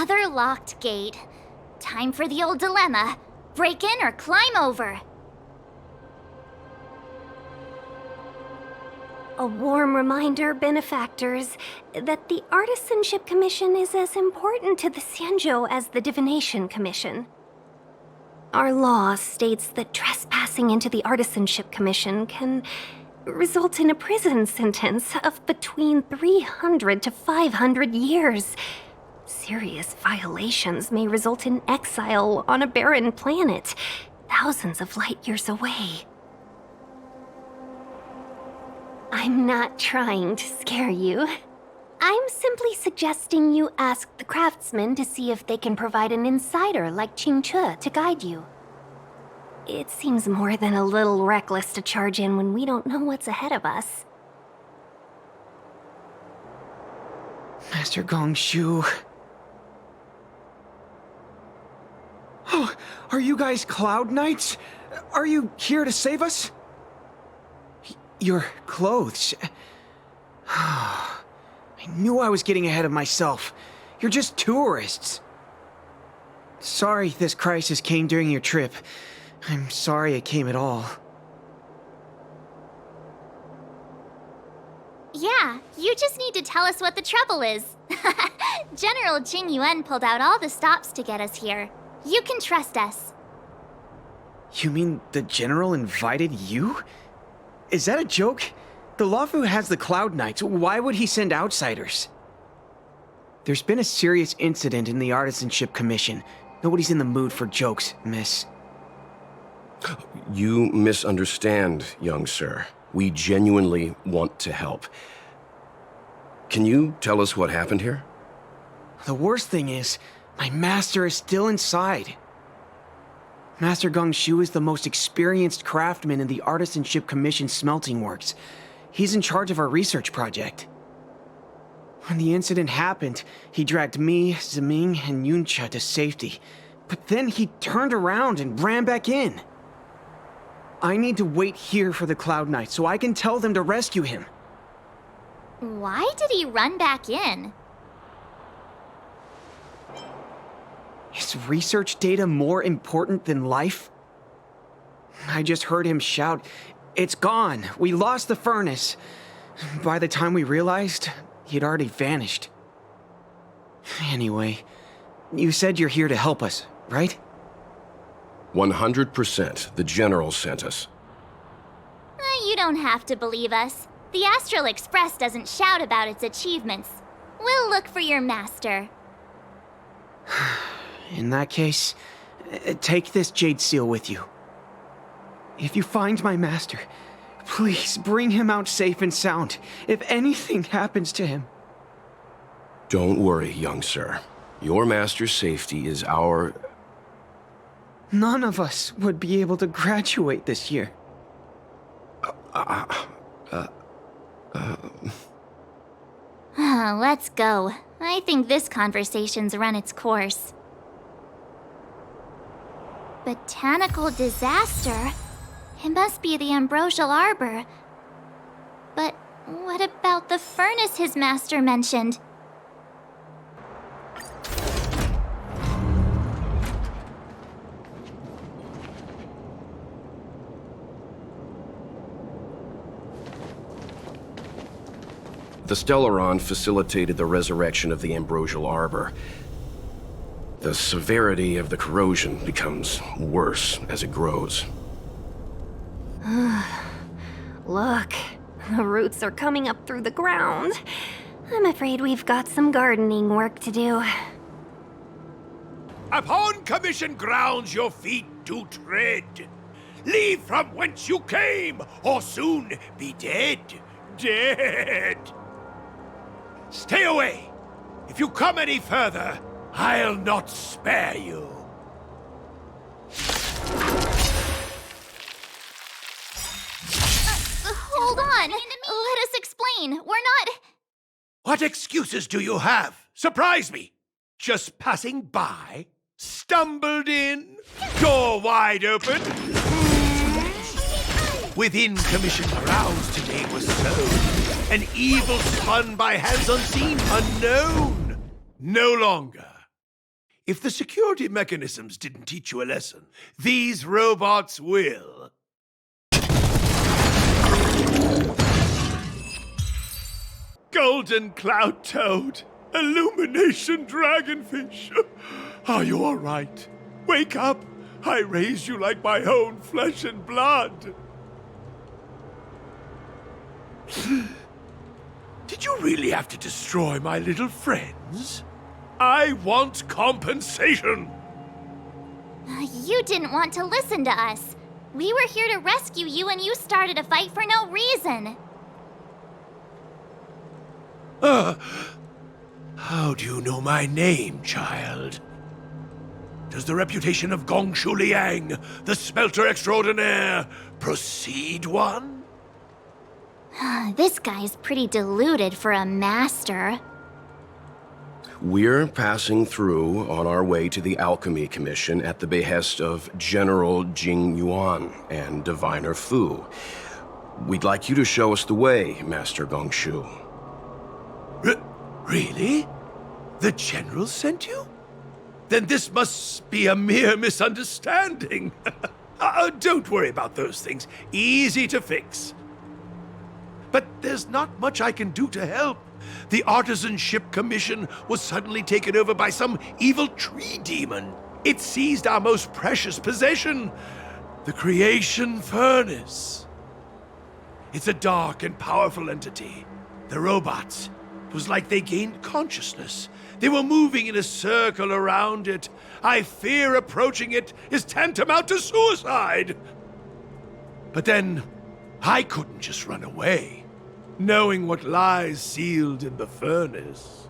Another locked gate. Time for the old dilemma. Break in or climb over? A warm reminder, benefactors, that the Artisanship Commission is as important to the Xianzhou as the Divination Commission. Our law states that trespassing into the Artisanship Commission can result in a prison sentence of between 300 to 500 years. Serious violations may result in exile on a barren planet, thousands of light years away. I'm not trying to scare you. I'm simply suggesting you ask the craftsmen to see if they can provide an insider like Qingche to guide you. It seems more than a little reckless to charge in when we don't know what's ahead of us. Master Gongshu. Oh, are you guys Cloud Knights? Are you here to save us? Your clothes. I knew I was getting ahead of myself. You're just tourists. Sorry this crisis came during your trip. I'm sorry it came at all. Yeah, you just need to tell us what the trouble is. General Jing Yuan pulled out all the stops to get us here. You can trust us. You mean the General invited you? Is that a joke? The Luofu has the Cloud Knights. Why would he send outsiders? There's been a serious incident in the Artisanship Commission. Nobody's in the mood for jokes, miss. You misunderstand, young sir. We genuinely want to help. Can you tell us what happened here? The worst thing is, my master is still inside. Master Gongshu is the most experienced craftsman in the Artisanship Commission smelting works. He's in charge of our research project. When the incident happened, he dragged me, Ziming, and Yuncha to safety. But then he turned around and ran back in. I need to wait here for the Cloud Knight so I can tell them to rescue him. Why did he run back in? Is research data more important than life? I just heard him shout, "It's gone! We lost the furnace!" By the time we realized, he'd already vanished. Anyway, you said you're here to help us, right? 100%. The General sent us. You don't have to believe us. The Astral Express doesn't shout about its achievements. We'll look for your master. In that case, take this jade seal with you. If you find my master, please bring him out safe and sound, if anything happens to him. Don't worry, young sir. Your master's safety is our... None of us would be able to graduate this year. Let's go. I think this conversation's run its course. Botanical disaster? It must be the Ambrosial Arbor. But what about the furnace his master mentioned? The Stellaron facilitated the resurrection of the Ambrosial Arbor. The severity of the corrosion becomes worse as it grows. Look, the roots are coming up through the ground. I'm afraid we've got some gardening work to do. Upon commission grounds your feet do tread. Leave from whence you came, or soon be dead. Dead! Stay away! If you come any further, I'll not spare you. Hold on! Let us explain. We're not... What excuses do you have? Surprise me! Just passing by? Stumbled in? Door wide open? Within commission grounds today was sown an evil spun by hands unseen, unknown. No longer. If the security mechanisms didn't teach you a lesson, these robots will. Golden cloud toad, illumination dragonfish. Are you all right? Wake up! I raised you like my own flesh and blood. Did you really have to destroy my little friends? I want compensation! You didn't want to listen to us. We were here to rescue you and you started a fight for no reason. How do you know my name, child? Does the reputation of Gongshu Liang, the smelter extraordinaire, precede one? This guy's pretty deluded for a master. We're passing through on our way to the Alchemy Commission at the behest of General Jing Yuan and Diviner Fu. We'd like you to show us the way, Master Gongshu. Really? The General sent you? Then this must be a mere misunderstanding. Don't worry about those things. Easy to fix. But there's not much I can do to help. The Artisanship Commission was suddenly taken over by some evil tree demon. It seized our most precious possession, the Creation Furnace. It's a dark and powerful entity. The robots, it was like they gained consciousness. They were moving in a circle around it. I fear approaching it is tantamount to suicide. But then, I couldn't just run away, knowing what lies sealed in the furnace.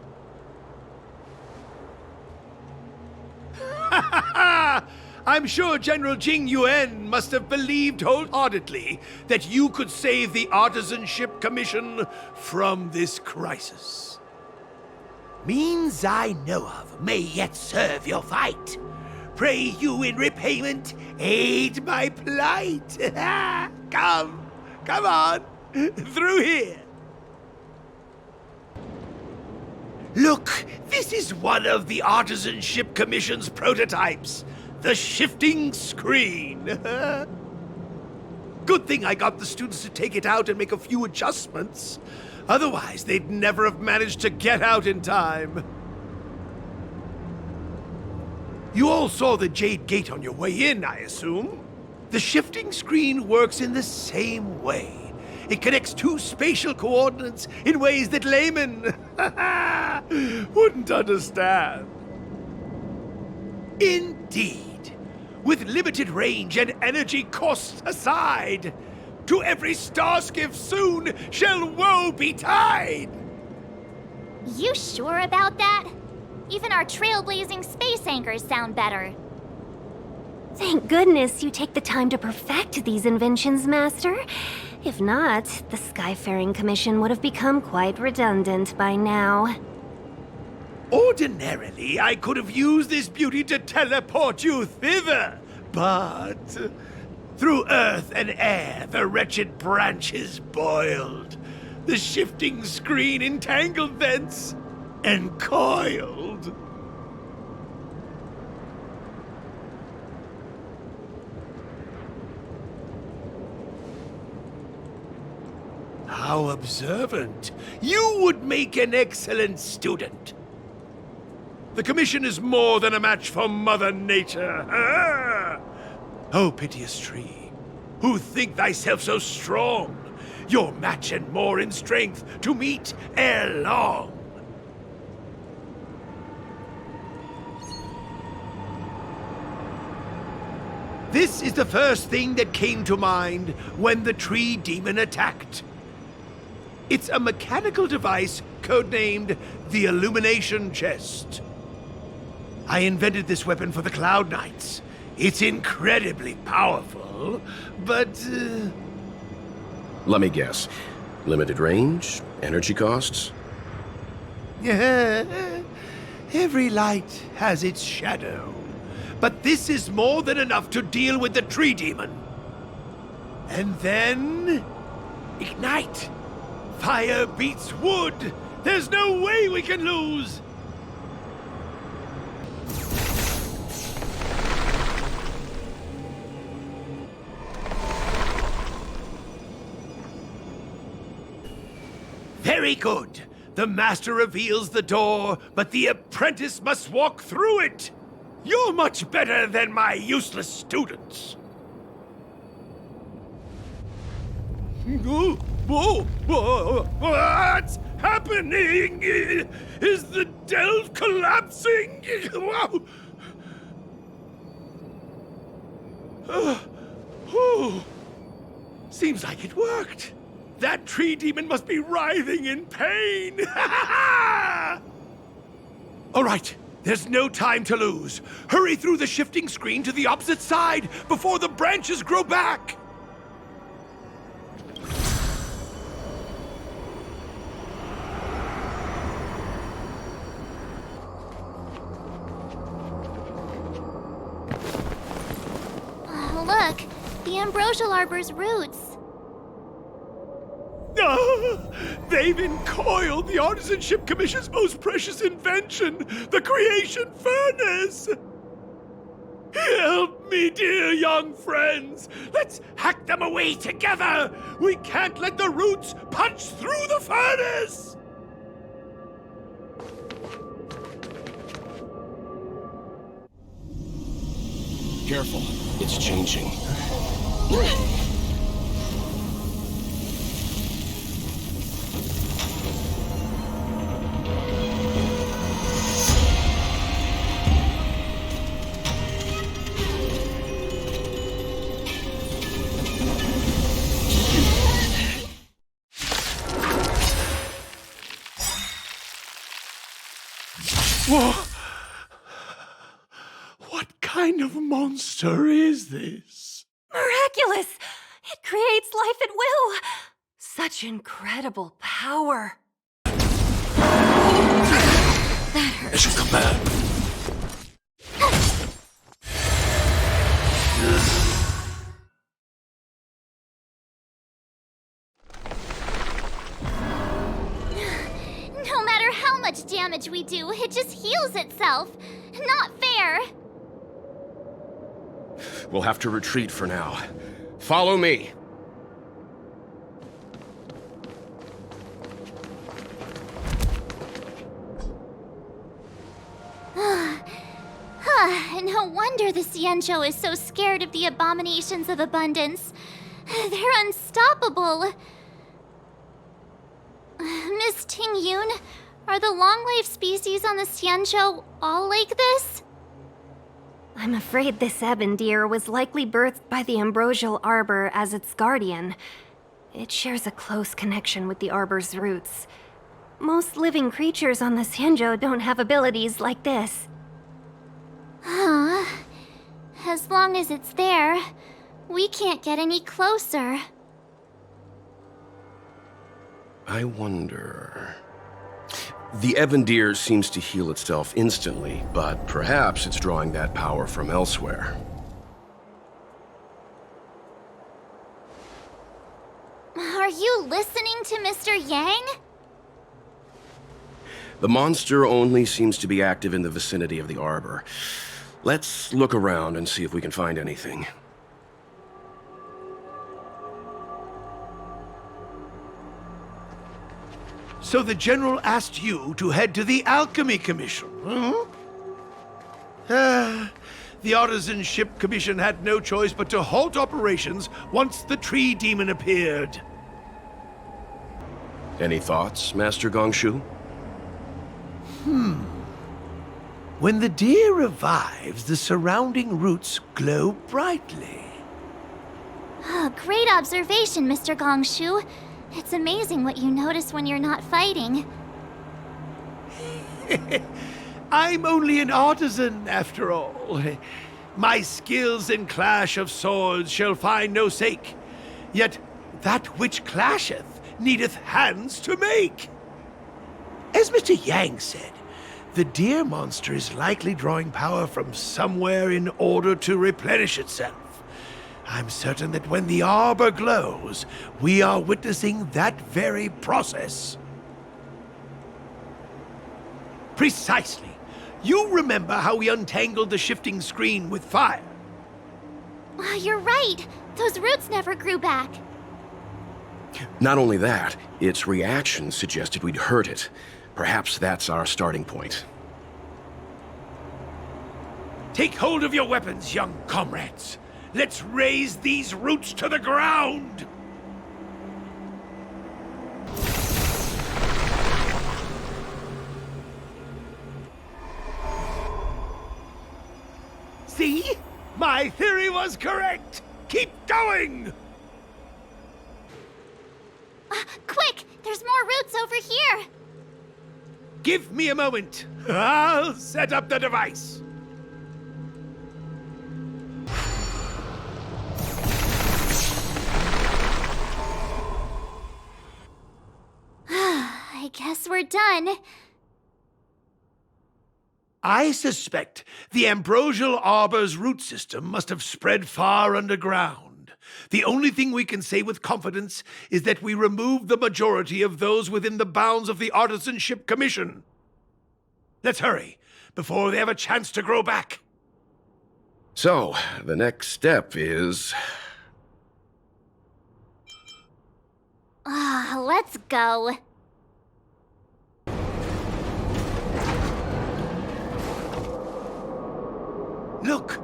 I'm sure General Jing Yuan must have believed wholeheartedly that you could save the Artisanship Commission from this crisis. Means I know of may yet serve your fight. Pray you in repayment aid my plight. Come on, through here. Look, this is one of the Artisanship Commission's prototypes. The shifting screen. Good thing I got the students to take it out and make a few adjustments. Otherwise, they'd never have managed to get out in time. You all saw the Jade Gate on your way in, I assume? The shifting screen works in the same way. It connects two spatial coordinates in ways that laymen wouldn't understand. Indeed. With limited range and energy costs aside, to every star skiff soon shall woe betide! You sure about that? Even our trailblazing space anchors sound better. Thank goodness you take the time to perfect these inventions, Master. If not, the Skyfaring Commission would have become quite redundant by now. Ordinarily, I could have used this beauty to teleport you thither, but through earth and air the wretched branches boiled, the shifting screen entangled thence and coiled. How observant! You would make an excellent student. The Commission is more than a match for Mother Nature. Ah! Oh, piteous tree, who think thyself so strong, your match and more in strength to meet ere long. This is the first thing that came to mind when the tree demon attacked. It's a mechanical device codenamed the Illumination Chest. I invented this weapon for the Cloud Knights. It's incredibly powerful, but... Let me guess. Limited range? Energy costs? Every light has its shadow. But this is more than enough to deal with the tree demon. And then... ignite! Fire beats wood! There's no way we can lose! Very good. The master reveals the door, but the apprentice must walk through it. You're much better than my useless students. What's happening? Is the delve collapsing? Seems like it worked. That tree demon must be writhing in pain. All right, there's no time to lose. Hurry through the shifting screen to the opposite side before the branches grow back. Look, the ambrosial arbor's roots. They've encoiled the Artisanship Commission's most precious invention, the creation furnace! Help me, dear young friends! Let's hack them away together! We can't let the roots punch through the furnace! Careful, it's changing. Whoa! What kind of monster is this? Miraculous! It creates life at will! Such incredible power. It should come back. No matter how much damage we do, it just heals itself. Not fair. We'll have to retreat for now. Follow me. No wonder the Xianzhou is so scared of the abominations of abundance. They're unstoppable. Miss Ting Yun, are the long-life species on the Xianzhou all like this? I'm afraid this ebon deer was likely birthed by the ambrosial arbor as its guardian. It shares a close connection with the arbor's roots. Most living creatures on the Xianzhou don't have abilities like this. Huh. As long as it's there, we can't get any closer. I wonder... The ebon deer seems to heal itself instantly, but perhaps it's drawing that power from elsewhere. Are you listening to Mr. Yang? The monster only seems to be active in the vicinity of the arbor. Let's look around and see if we can find anything. So the General asked you to head to the Alchemy Commission, huh? The Artisanship Commission had no choice but to halt operations once the tree demon appeared. Any thoughts, Master Gongshu? When the deer revives, the surrounding roots glow brightly. Oh, great observation, Mr. Gongshu. It's amazing what you notice when you're not fighting. I'm only an artisan, after all. My skills in clash of swords shall find no sake. Yet that which clasheth needeth hands to make. As Mr. Yang said, the deer monster is likely drawing power from somewhere in order to replenish itself. I'm certain that when the arbor glows, we are witnessing that very process. Precisely. You remember how we untangled the shifting screen with fire? You're right. Those roots never grew back. Not only that, its reaction suggested we'd hurt it. Perhaps that's our starting point. Take hold of your weapons, young comrades. Let's raze these roots to the ground! See? My theory was correct! Keep going! Quick! There's more roots over here! Give me a moment. I'll set up the device. I guess we're done. I suspect the ambrosial arbor's root system must have spread far underground. The only thing we can say with confidence is that we removed the majority of those within the bounds of the Artisanship Commission. Let's hurry, before they have a chance to grow back. So, the next step is... Let's go. Look!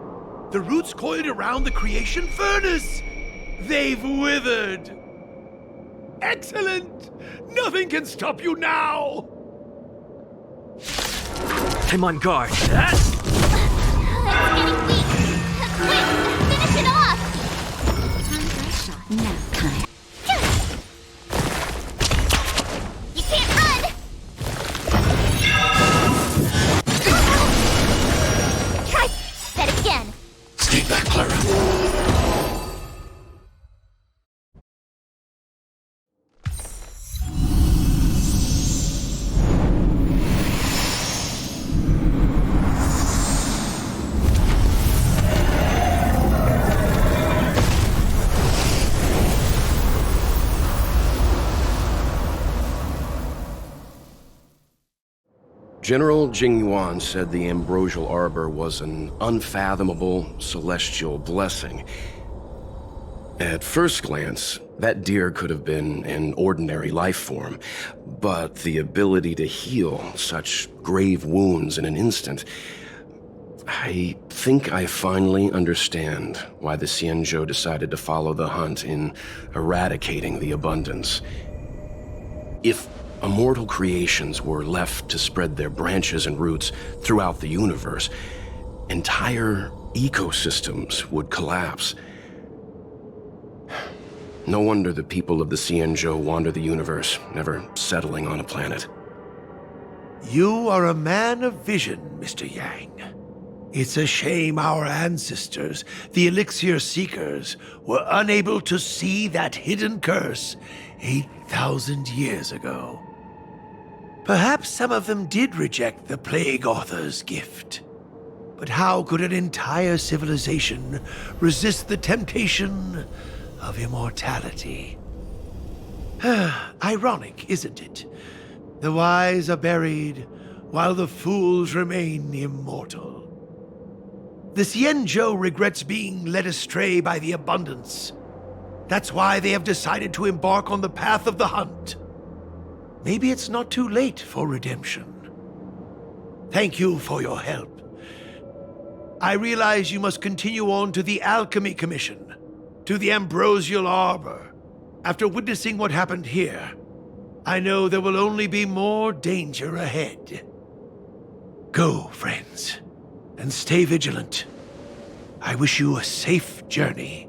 The roots coiled around the creation furnace! They've withered! Excellent! Nothing can stop you now! I'm on guard. It's getting weak. Quick! Finish it off! Now, time. You can't run! Try that again. Stay back, Clara. General Jingyuan said the ambrosial arbor was an unfathomable celestial blessing. At first glance, that deer could have been an ordinary life form, but the ability to heal such grave wounds in an instant... I think I finally understand why the Xianzhou decided to follow the hunt in eradicating the abundance. If immortal creations were left to spread their branches and roots throughout the universe, entire ecosystems would collapse. No wonder the people of the Xianzhou wander the universe, never settling on a planet. You are a man of vision, Mr. Yang. It's a shame our ancestors, the Elixir Seekers, were unable to see that hidden curse 8,000 years ago. Perhaps some of them did reject the Plague Author's gift. But how could an entire civilization resist the temptation of immortality? Ironic, isn't it? The wise are buried, while the fools remain immortal. The Xianzhou regrets being led astray by the abundance. That's why they have decided to embark on the path of the hunt. Maybe it's not too late for redemption. Thank you for your help. I realize you must continue on to the Alchemy Commission, to the Ambrosial Arbor. After witnessing what happened here, I know there will only be more danger ahead. Go, friends, and stay vigilant. I wish you a safe journey.